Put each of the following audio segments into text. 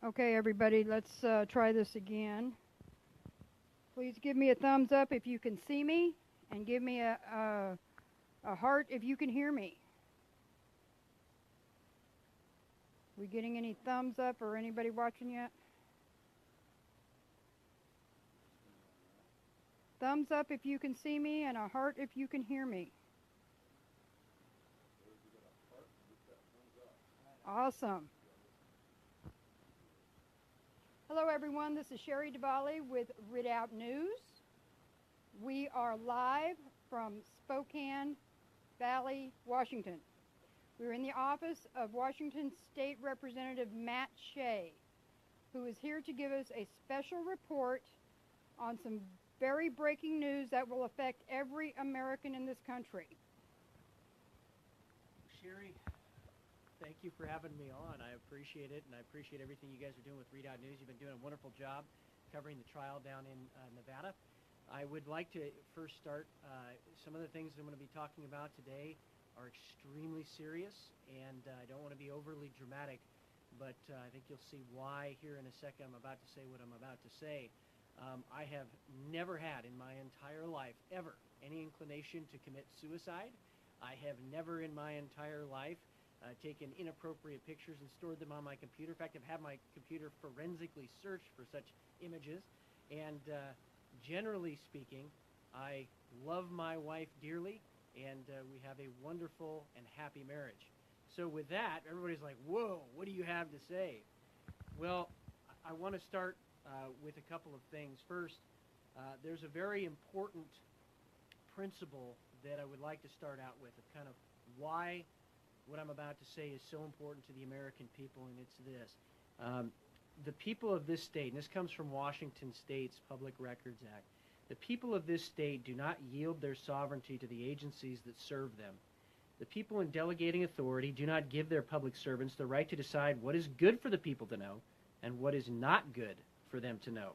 Okay, everybody, let's try this again. Please give me a thumbs up if you can see me, and give me a heart if you can hear me. We getting any thumbs up or anybody watching yet? Thumbs up if you can see me, and a heart if you can hear me. Awesome. Hello, everyone. This is Shari Dovale with Readout News. We are live from Spokane Valley, Washington. We're in the office of Washington State Representative Matt Shea, who is here to give us a special report on some very breaking news that will affect every American in this country. Shari, thank you for having me on. I appreciate it, and I appreciate everything you guys are doing with Readout News. You've been doing a wonderful job covering the trial down in Nevada. I would like to first start, some of the things I'm going to be talking about today are extremely serious, and I don't want to be overly dramatic, but I think you'll see why here in a second. I'm about to say what I'm about to say. I have never had in my entire life, ever, any inclination to commit suicide. I have never in my entire life taken inappropriate pictures and stored them on my computer. In fact, I've had my computer forensically searched for such images. And generally speaking, I love my wife dearly, and we have a wonderful and happy marriage. So with that, everybody's like, whoa, what do you have to say? Well, I want to start with a couple of things. First, there's a very important principle that I would like to start out with, of kind of why what I'm about to say is so important to the American people, and it's this. The people of this state, and this comes from Washington State's Public Records Act, the people of this state do not yield their sovereignty to the agencies that serve them. The people in delegating authority do not give their public servants the right to decide what is good for the people to know and what is not good for them to know.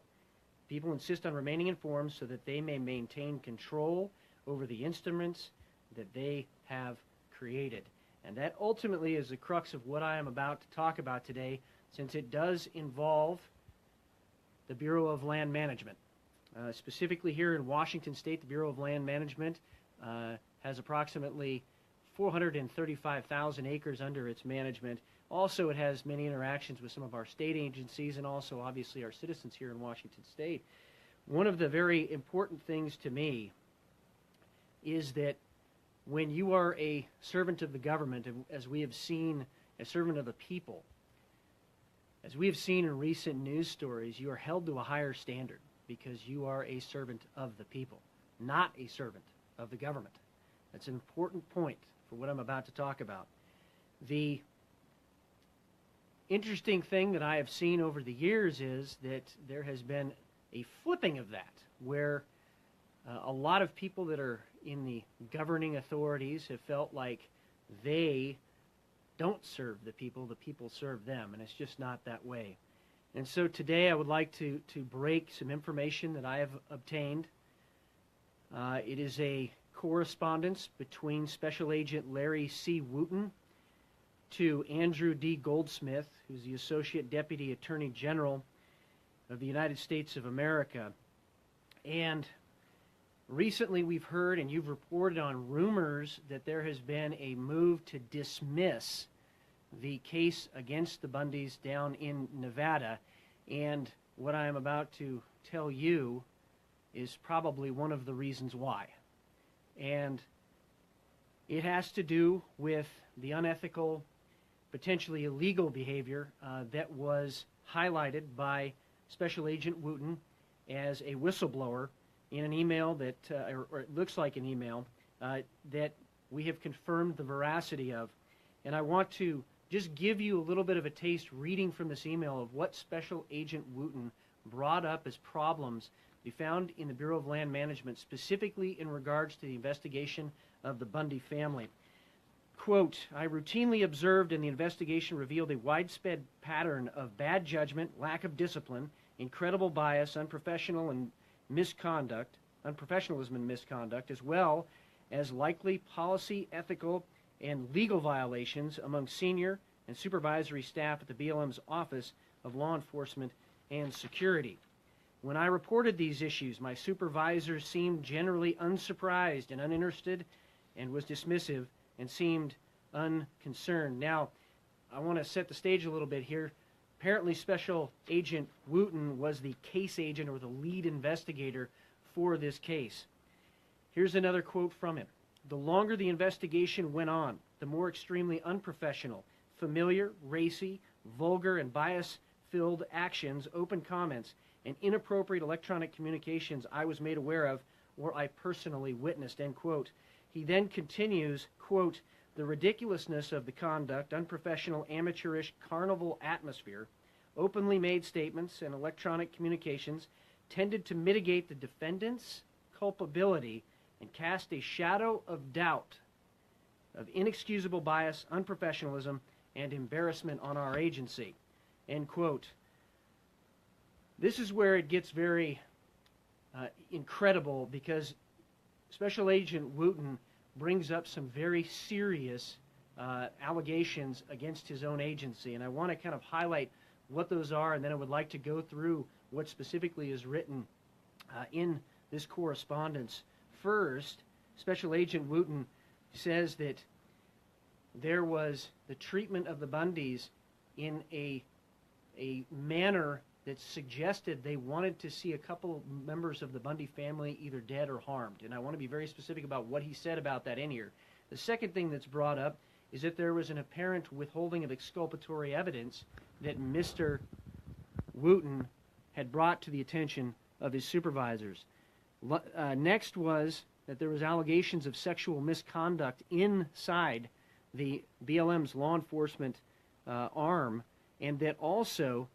People insist on remaining informed so that they may maintain control over the instruments that they have created. And that ultimately is the crux of what I am about to talk about today, since it does involve the Bureau of Land Management. Specifically here in Washington State, the Bureau of Land Management has approximately 435,000 acres under its management. Also, it has many interactions with some of our state agencies and also, obviously, our citizens here in Washington State. One of the very important things to me is that when you are a servant of the government, as we have seen, a servant of the people, as we have seen in recent news stories, you are held to a higher standard because you are a servant of the people, not a servant of the government. That's an important point for what I'm about to talk about. The interesting thing that I have seen over the years is that there has been a flipping of that, where a lot of people that are in the governing authorities have felt like they don't serve the people serve them, and it's just not that way. And so today I would like to break some information that I have obtained. It is a correspondence between Special Agent Larry C. Wooten to Andrew D. Goldsmith, who's the Associate Deputy Attorney General of the United States of America. And recently we've heard, and you've reported on rumors, that there has been a move to dismiss the case against the Bundys down in Nevada. And what I am about to tell you is probably one of the reasons why. And it has to do with the unethical, potentially illegal behavior that was highlighted by Special Agent Wooten as a whistleblower in an email that, or it looks like an email, that we have confirmed the veracity of. And I want to just give you a little bit of a taste, reading from this email, of what Special Agent Wooten brought up as problems to be found in the Bureau of Land Management, specifically in regards to the investigation of the Bundy family. Quote, "I routinely observed, and the investigation revealed a widespread pattern of bad judgment, lack of discipline, incredible bias, unprofessionalism and misconduct, as well as likely policy, ethical, and legal violations among senior and supervisory staff at the BLM's Office of Law Enforcement and Security. When I reported these issues, my supervisor seemed generally unsurprised and uninterested and was dismissive and seemed unconcerned. Now, I want to set the stage a little bit here. Apparently, Special Agent Wooten was the case agent or the lead investigator for this case. Here's another quote from him. The longer the investigation went on, the more extremely unprofessional, familiar, racy, vulgar, and bias-filled actions, open comments, and inappropriate electronic communications I was made aware of or I personally witnessed, end quote. He then continues, quote, the ridiculousness of the conduct, unprofessional, amateurish, carnival atmosphere, openly made statements, and electronic communications tended to mitigate the defendant's culpability and cast a shadow of doubt, of inexcusable bias, unprofessionalism, and embarrassment on our agency, end quote. This is where it gets very incredible, because Special Agent Wooten brings up some very serious allegations against his own agency, and I want to kind of highlight what those are, and then I would like to go through what specifically is written in this correspondence. First, Special Agent Wooten says that there was the treatment of the Bundys in a manner that suggested they wanted to see a couple members of the Bundy family either dead or harmed. And I want to be very specific about what he said about that in here. The second thing that's brought up is that there was an apparent withholding of exculpatory evidence that Mr. Wooten had brought to the attention of his supervisors. Next was that there was allegations of sexual misconduct inside the BLM's law enforcement arm, and that also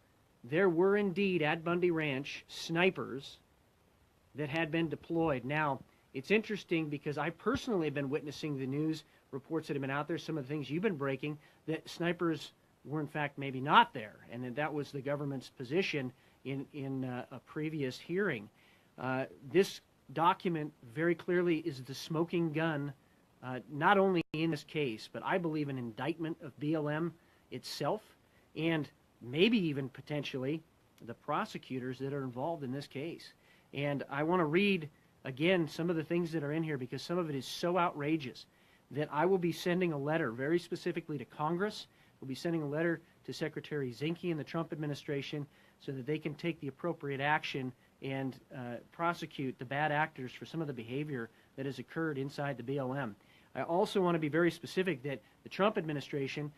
there were indeed at Bundy Ranch snipers that had been deployed. Now, it's interesting because I personally have been witnessing the news reports that have been out there, some of the things you've been breaking, that snipers were in fact maybe not there, and that was the government's position in a previous hearing. This document very clearly is the smoking gun, not only in this case, but I believe an indictment of BLM itself, and maybe even potentially the prosecutors that are involved in this case. And I want to read again some of the things that are in here, because some of it is so outrageous that I will be sending a letter very specifically to Congress. We'll be sending a letter to Secretary Zinke and the Trump administration so that they can take the appropriate action and prosecute the bad actors for some of the behavior that has occurred inside the BLM. I also want to be very specific that the Trump administration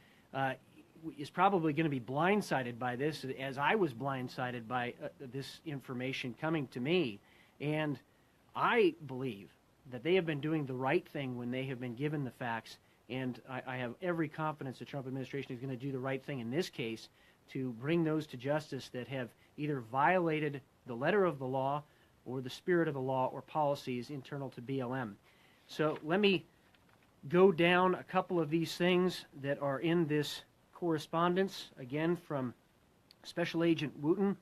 is probably going to be blindsided by this, as I was blindsided by this information coming to me. And I believe that they have been doing the right thing when they have been given the facts, and I have every confidence the Trump administration is going to do the right thing in this case to bring those to justice that have either violated the letter of the law or the spirit of the law or policies internal to BLM. So let me go down a couple of these things that are in this correspondence, again from Special Agent Wooten.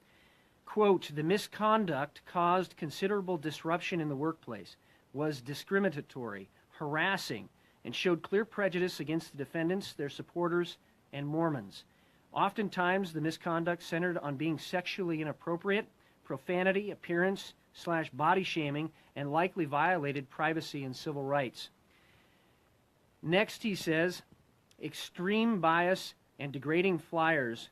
Quote, the misconduct caused considerable disruption in the workplace, was discriminatory, harassing, and showed clear prejudice against the defendants, their supporters, and Mormons. Oftentimes, the misconduct centered on being sexually inappropriate, profanity, appearance/body shaming, and likely violated privacy and civil rights. Next, he says, extremely biased and degrading flyers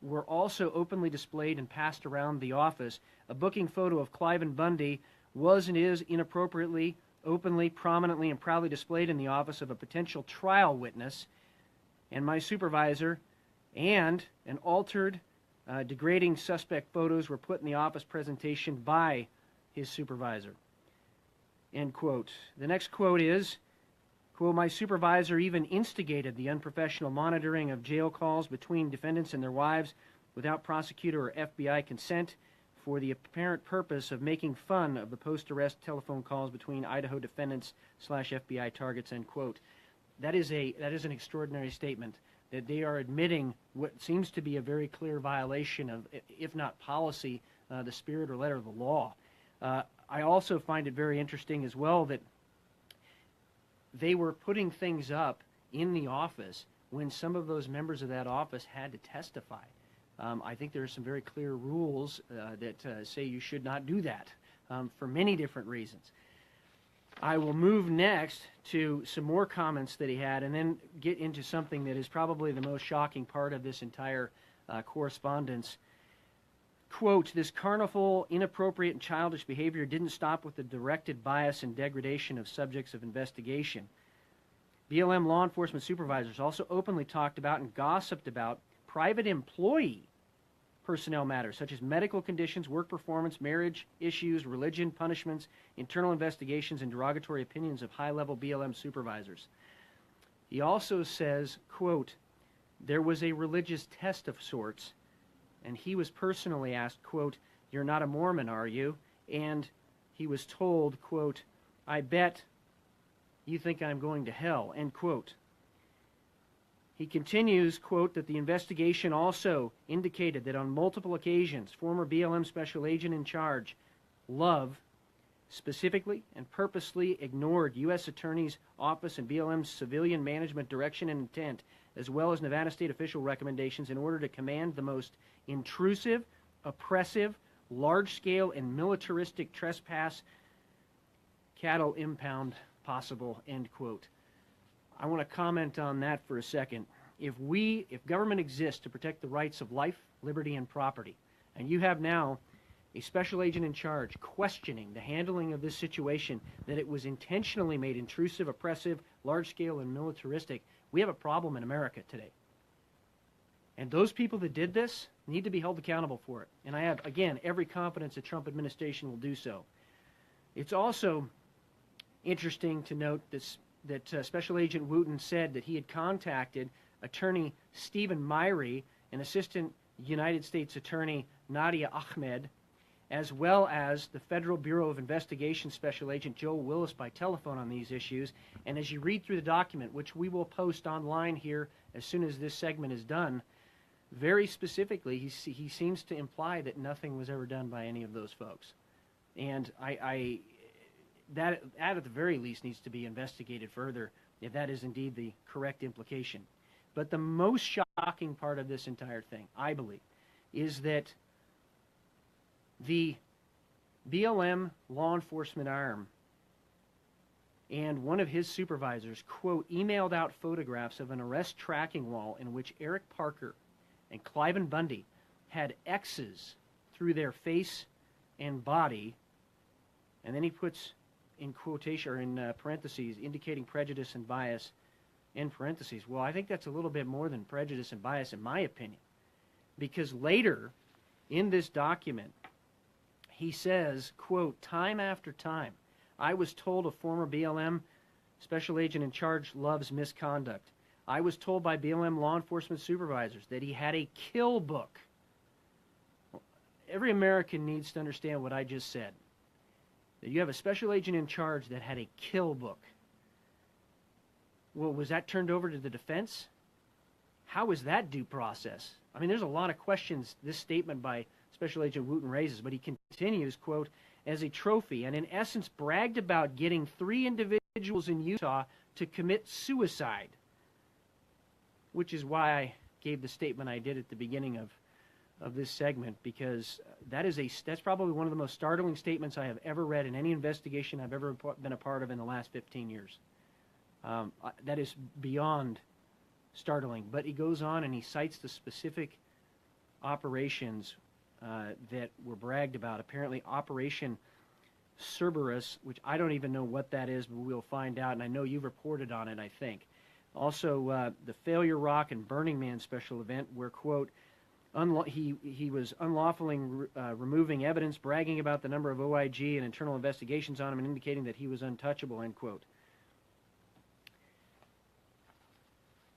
were also openly displayed and passed around the office. A booking photo of Clive and Bundy was and is inappropriately, openly, prominently, and proudly displayed in the office of a potential trial witness and my supervisor, and an altered, degrading suspect photos were put in the office presentation by his supervisor. End quote. The next quote is, quote, my supervisor even instigated the unprofessional monitoring of jail calls between defendants and their wives without prosecutor or FBI consent for the apparent purpose of making fun of the post-arrest telephone calls between Idaho defendants/FBI targets, end quote. That is an extraordinary statement, that they are admitting what seems to be a very clear violation of, if not policy, the spirit or letter of the law. I also find it very interesting as well that they were putting things up in the office when some of those members of that office had to testify. I think there are some very clear rules that say you should not do that for many different reasons. I will move next to some more comments that he had and then get into something that is probably the most shocking part of this entire correspondence. Quote, "This carnival, inappropriate and childish behavior didn't stop with the directed bias and degradation of subjects of investigation. BLM law enforcement supervisors also openly talked about and gossiped about private employee personnel matters such as medical conditions, work performance, marriage issues, religion, punishments, internal investigations, and derogatory opinions of high-level BLM supervisors." He also says, quote, "There was a religious test of sorts, and he was personally asked, quote, 'You're not a Mormon, are you?' And he was told, quote, 'I bet you think I'm going to hell,' end quote." He continues, quote, "that the investigation also indicated that on multiple occasions, former BLM Special Agent in Charge, Love, specifically and purposely ignored U.S. Attorney's Office and BLM's civilian management direction and intent, as well as Nevada State official recommendations in order to command the most intrusive, oppressive, large-scale, and militaristic trespass cattle impound possible," end quote. I want to comment on that for a second. If government exists to protect the rights of life, liberty, and property, and you have now a special agent in charge questioning the handling of this situation, that it was intentionally made intrusive, oppressive, large-scale, and militaristic, we have a problem in America today. And those people that did this need to be held accountable for it. And I have, again, every confidence the Trump administration will do so. It's also interesting to note that Special Agent Wooten said that he had contacted Attorney Stephen Myrie and Assistant United States Attorney Nadia Ahmed, as well as the Federal Bureau of Investigation Special Agent Joe Willis by telephone on these issues. And as you read through the document, which we will post online here as soon as this segment is done, very specifically, he seems to imply that nothing was ever done by any of those folks. And that at the very least needs to be investigated further if that is indeed the correct implication. But the most shocking part of this entire thing, I believe, is that the BLM law enforcement arm and one of his supervisors, quote, emailed out photographs of an arrest tracking wall in which Eric Parker and Cliven Bundy had X's through their face and body, and then he puts in quotation or in parentheses indicating prejudice and bias in parentheses. Well, I think that's a little bit more than prejudice and bias in my opinion, because later in this document he says, quote, "Time after time I was told a former BLM special agent in charge loves misconduct. I was told by BLM law enforcement supervisors that he had a kill book." Every American needs to understand what I just said. That you have a special agent in charge that had a kill book. Well, was that turned over to the defense? How is that due process? I mean, there's a lot of questions this statement by Special Agent Wooten raises, but he continues, quote, "as a trophy, and in essence bragged about getting 3 individuals in Utah to commit suicide," which is why I gave the statement I did at the beginning of this segment, because that's probably one of the most startling statements I have ever read in any investigation I've ever been a part of in the last 15 years. That is beyond startling. But he goes on and he cites the specific operations that were bragged about. Apparently Operation Cerberus, which I don't even know what that is, but we'll find out, and I know you've reported on it, I think. Also, the Failure Rock and Burning Man special event where, quote, he was unlawfully removing evidence, bragging about the number of OIG and internal investigations on him, and indicating that he was untouchable, end quote.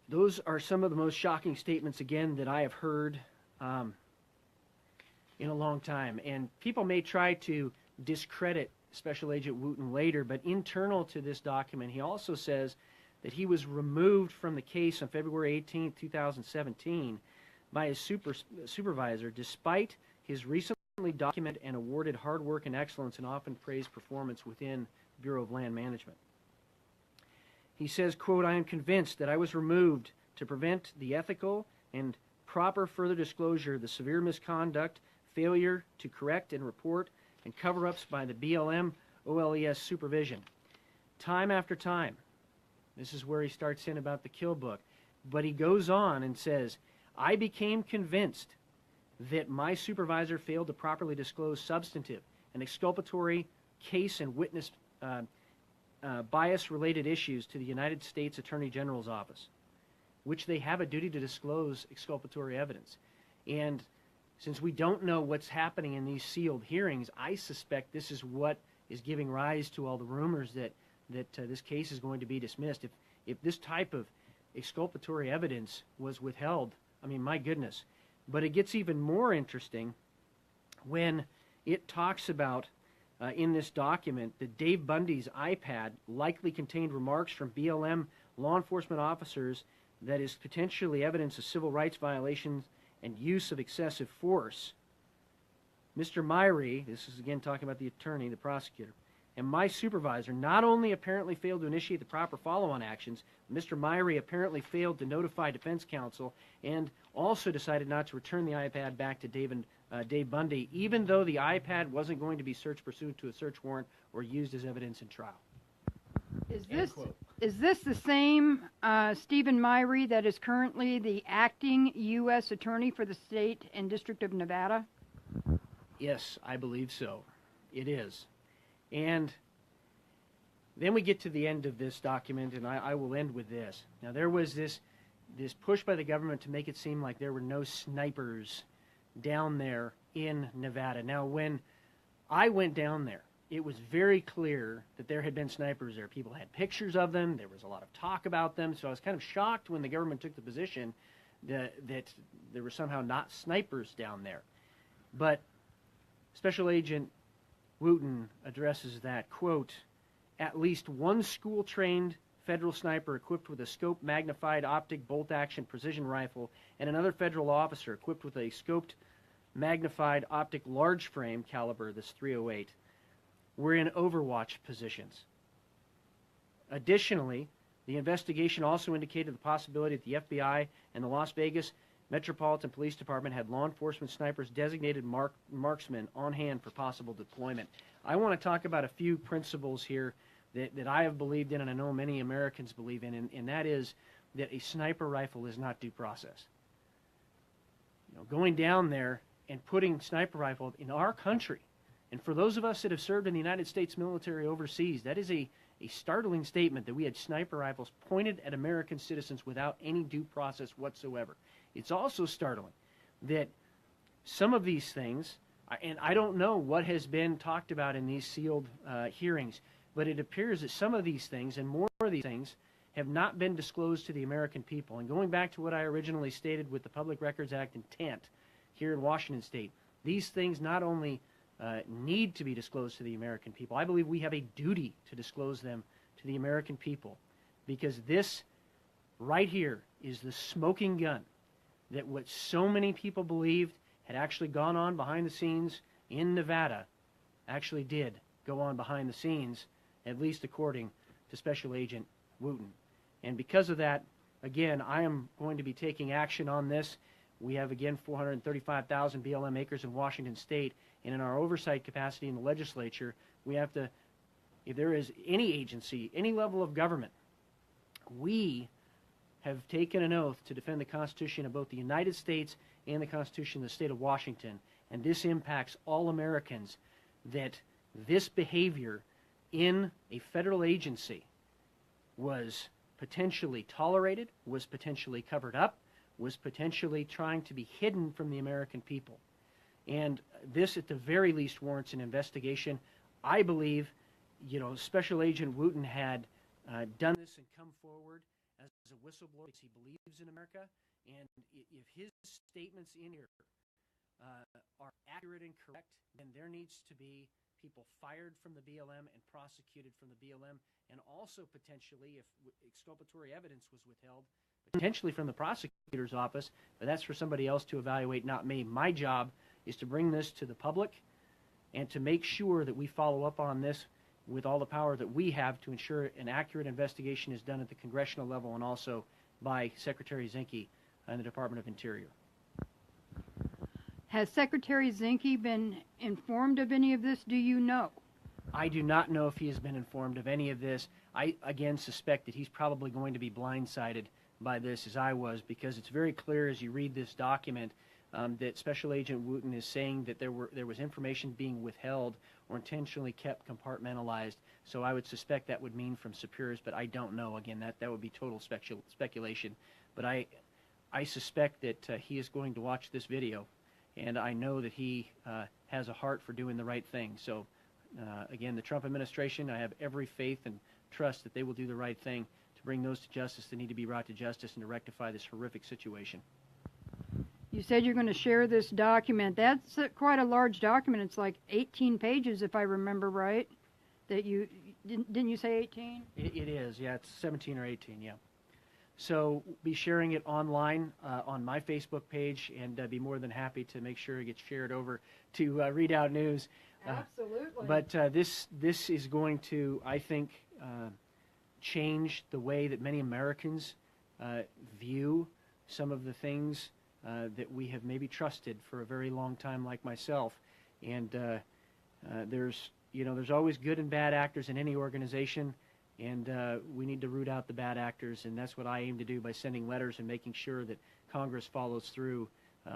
Those are some of the most shocking statements, again, that I have heard in a long time. And people may try to discredit Special Agent Wooten later, but internal to this document, he also says that he was removed from the case on February 18, 2017, by his supervisor, despite his recently documented and awarded hard work and excellence and often praised performance within Bureau of Land Management. He says, quote, "I am convinced that I was removed to prevent the ethical and proper further disclosure of the severe misconduct, failure to correct and report, and cover-ups by the BLM OLES supervision. Time after time." This is where he starts in about the kill book. But he goes on and says, "I became convinced that my supervisor failed to properly disclose substantive and exculpatory case and witness bias-related issues to the United States Attorney General's office, which they have a duty to disclose exculpatory evidence. And since we don't know what's happening in these sealed hearings, I suspect this is what is giving rise to all the rumors that this case is going to be dismissed. If this type of exculpatory evidence was withheld, I mean, my goodness. But it gets even more interesting when it talks about, in this document, that Dave Bundy's iPad likely contained remarks from BLM law enforcement officers that is potentially evidence of civil rights violations and use of excessive force. Mr. Myrie, this is again talking about the attorney, the prosecutor, and my supervisor not only apparently failed to initiate the proper follow-on actions, Mr. Myrie apparently failed to notify defense counsel and also decided not to return the iPad back to Dave Bundy, even though the iPad wasn't going to be searched pursuant to a search warrant or used as evidence in trial. Is this the same Stephen Myrie that is currently the acting U.S. Attorney for the state and District of Nevada? Yes, I believe so. It is. And then we get to the end of this document, and I will end with this. Now, there was this push by the government to make it seem like there were no snipers down there in Nevada. Now, when I went down there, it was very clear that there had been snipers there. People had pictures of them. There was a lot of talk about them. So I was kind of shocked when the government took the position that there were somehow not snipers down there. But Special Agent Wooten addresses that, quote, "At least one school-trained federal sniper equipped with a scope magnified optic bolt-action precision rifle and another federal officer equipped with a scoped magnified optic large frame caliber, this .308, were in overwatch positions. Additionally, the investigation also indicated the possibility that the FBI and the Las Vegas Metropolitan Police Department had law enforcement snipers designated marksmen on hand for possible deployment." I want to talk about a few principles here that I have believed in and I know many Americans believe in, and that is that a sniper rifle is not due process. Going down there and putting sniper rifle in our country, and for those of us that have served in the United States military overseas, that is a startling statement that we had sniper rifles pointed at American citizens without any due process whatsoever. It's also startling that some of these things, and I don't know what has been talked about in these sealed hearings, but it appears that some of these things and more of these things have not been disclosed to the American people. And going back to what I originally stated with the Public Records Act intent here in Washington State, these things not only need to be disclosed to the American people, I believe we have a duty to disclose them to the American people, because this right here is the smoking gun that what so many people believed had actually gone on behind the scenes in Nevada actually did go on behind the scenes, at least according to Special Agent Wooten. And because of that, again, I am going to be taking action on this. We have, again, 435,000 BLM acres in Washington State, and in our oversight capacity in the legislature, we have to, if there is any agency, any level of government, we have taken an oath to defend the Constitution of both the United States and the Constitution of the state of Washington. And this impacts all Americans, that this behavior in a federal agency was potentially tolerated, was potentially covered up, was potentially trying to be hidden from the American people. And this, at the very least, warrants an investigation. I believe, Special Agent Wooten had done this and come forward as a whistleblower because he believes in America. And if his statements in here are accurate and correct, then there needs to be people fired from the BLM and prosecuted from the BLM, and also potentially, if exculpatory evidence was withheld, potentially from the prosecutor's office, but that's for somebody else to evaluate, not me. My job is to bring this to the public and to make sure that we follow up on this with all the power that we have to ensure an accurate investigation is done at the congressional level and also by Secretary Zinke in the Department of Interior. Has Secretary Zinke been informed of any of this, do you know? I do not know if he has been informed of any of this. I, again, suspect that he's probably going to be blindsided by this, as I was, because it's very clear as you read this document that Special Agent Wooten is saying that there was information being withheld or intentionally kept compartmentalized. So I would suspect that would mean from superiors, but I don't know. Again, that would be total speculation. But I suspect that he is going to watch this video, and I know that he has a heart for doing the right thing. So again, the Trump administration, I have every faith and trust that they will do the right thing to bring those to justice that need to be brought to justice and to rectify this horrific situation. You said you're going to share this document. That's quite a large document. It's like 18 pages, if I remember right. That you didn't you say 18? It is, yeah. It's 17 or 18, yeah. So be sharing it online on my Facebook page, and be more than happy to make sure it gets shared over to Read Out News. Absolutely. But this is going to, I think, change the way that many Americans view some of the things that we have maybe trusted for a very long time, like myself. And there's always good and bad actors in any organization, and we need to root out the bad actors, and that's what I aim to do by sending letters and making sure that Congress follows through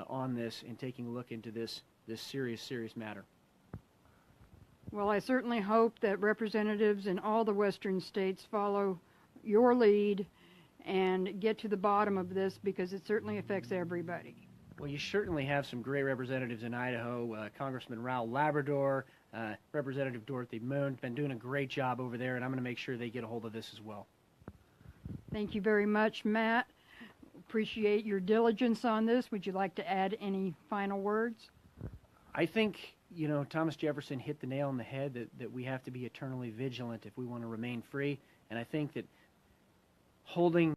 on this and taking a look into this serious matter. Well, I certainly hope that representatives in all the western states follow your lead and get to the bottom of this, because it certainly affects everybody. Well, you certainly have some great representatives in Idaho. Congressman Raul Labrador, Representative Dorothy Moon, been doing a great job over there, and I'm going to make sure they get a hold of this as well. Thank you very much, Matt. Appreciate your diligence on this. Would you like to add any final words? I think, Thomas Jefferson hit the nail on the head that we have to be eternally vigilant if we want to remain free, and I think that holding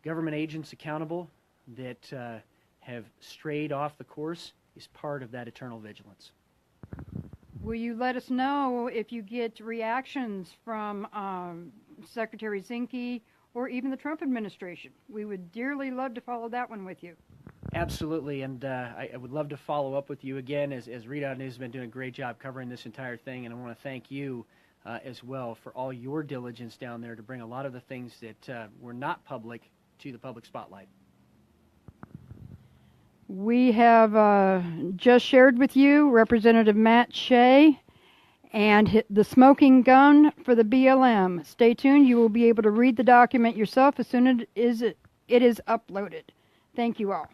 government agents accountable that have strayed off the course is part of that eternal vigilance. Will you let us know if you get reactions from Secretary Zinke or even the Trump administration? We would dearly love to follow that one with you. Absolutely, and I would love to follow up with you again, as Read Out News has been doing a great job covering this entire thing, and I want to thank you as well for all your diligence down there to bring a lot of the things that were not public to the public spotlight. We have just shared with you Representative Matt Shea and the smoking gun for the BLM. Stay tuned. You will be able to read the document yourself as soon as it is uploaded. Thank you all.